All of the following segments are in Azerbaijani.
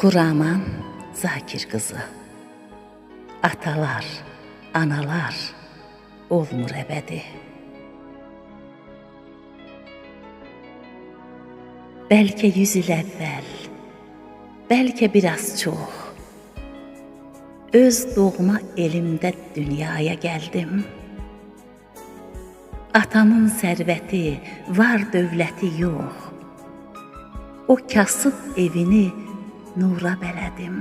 Xuraman Zakir qızı. Atalar, analar olmur əbədi. Bəlkə 100 il əvvəl, bəlkə biraz çox, öz doğma elimdə dünyaya gəldim. Atamın sərvəti, var dövləti yox, o kasıb evini nura bələdim.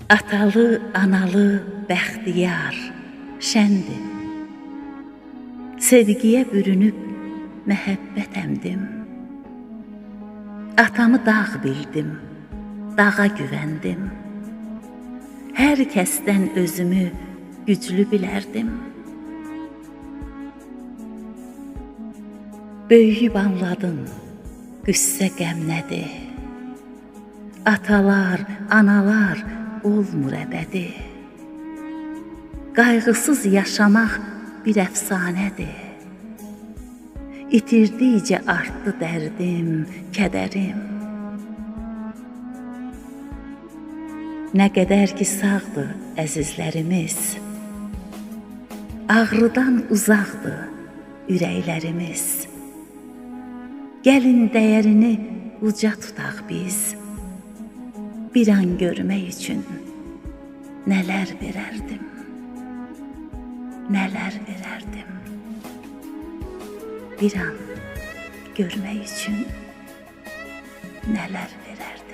Atalı, analı, bəxtiyar, şəndim, sevgiyə bürünüb məhəbbət əmdim. Atamı dağ bildim, dağa güvəndim. Hər kəsdən özümü güclü bilərdim. Böyüyüb anladım, qüssə qəm nədir? Atalar, analar olmur əbədi. Qayğısız yaşamaq bir əfsanədir. İtirdikcə artdı dərdim, kədərim. Nə qədər ki sağdır əzizlərimiz, ağrıdan uzaqdır ürəklərimiz. Gəlin dəyərini uca tutaq biz, bir an görmək üçün nələr verərdim, nələr verərdim. Bir an görmək üçün nələr verərdim.